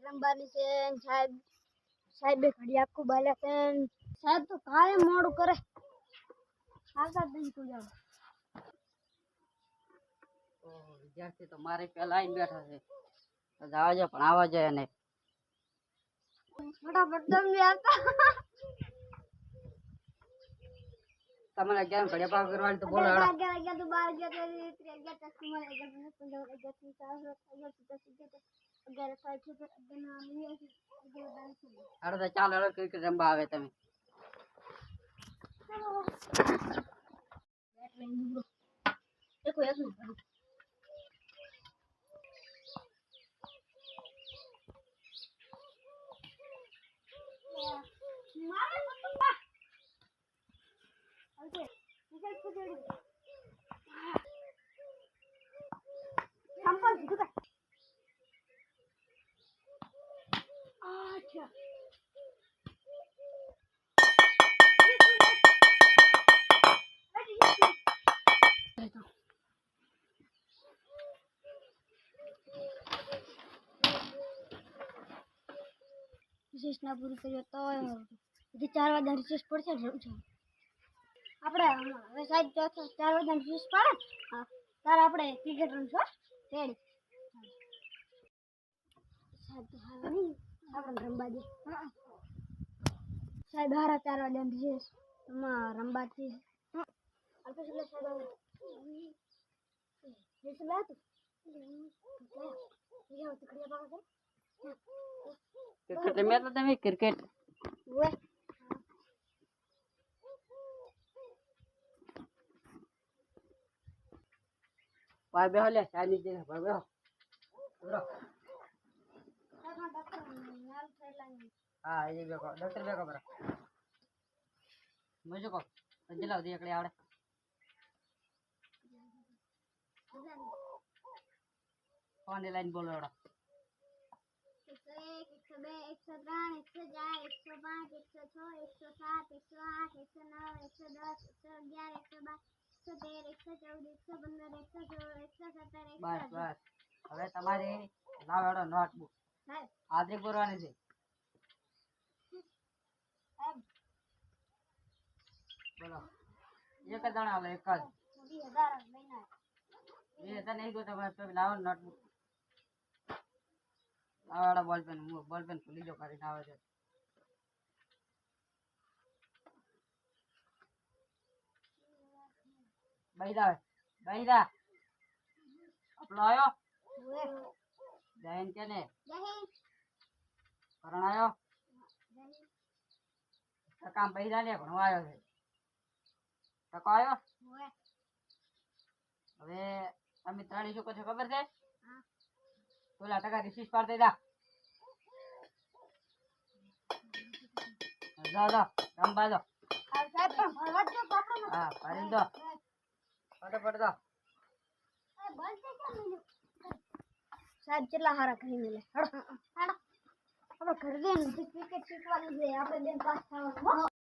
રંબાની છે સાહેબ ઘડી આખું બાલે છે સાહેબ તો કાય મોડું કરે આવતા દિન તું જાવ તો વિદ્યાર્થી તો મારે પેલા આવીને બેઠા છે તો જવા જો પણ આવવા જોઈએ નહીં ફટાફટ તમે આવતા તમારે કેમ ઘડિયા પાક કરવાની તો બોલો હેડો 11 તો 12 11 કસ્ટમર 11 હેડો તો ચાલો હેડો ક્રિકેટ રમવા આવે તમે બેટ લઈને દૂરો એકું એકલું મારે પપ્પા ઓકે વિજય કુદેડી સંપલ દીધું કે અચ્છા રિસેસ ના પૂરી કર્યો તો હજી 4 વાગ્યા રિસેસ પડશે આપણે હવે સાહેબ 4 વાગ્યા રિસેસ પડે હા તાર આપણે ક્રિકેટ રમશું રેડી સાહેબ તો હાલ નહીં આપણે રમવા દે સાહેબ હારા 4 વાગ્યા રિસેસ રમવાથી આપણે એટલે સાહેબ રિસેસ લે તો લે તો ખડિયા પાવા ક્રિકેટ રમ્યા તો તમે ક્રિકેટ ઓય ભાઈ બેહો લે ચાલી દે ભાઈ બેહો બરો હા એ બેકો ડોક્ટર બેકો બરો મજો કો જલાવ દે એકડે આવડે ફોન ની લાઈન બોલો એડો 101 102 103 104 105 106 107 108 109 110 111 112 113 114 115 116 બસ બસ હવે તમારી લાવ એડો નોટબુક હાજરી પૂરવાની છે બોલો એક જ જણા આવે એક જ 20000 લઈને ये तो नहीं तो तो लाओ नोटबुक लाओ बॉल पेन खुली जो करी ना आवे बैदा अपलो आयो जैन के ने करण आयो तो काम बैदा ले भणवा आयो छे टको आयो હવે તમે ત્રણેય શું કહો ખબર છે પેલા ટકા રિસીવ પાડ દેતા જાઓ જાઓ રમવા દો સાહેબ પણ ભરવા દો પાપડો હા ભરી દો ફટાફટ દો સાહેબ કેટલા હારા કરી મેલે હેડો હેડો આપણે ઘર દે ક્રિકેટ શીખવાની છે આપણે બેન પાસ થવાનું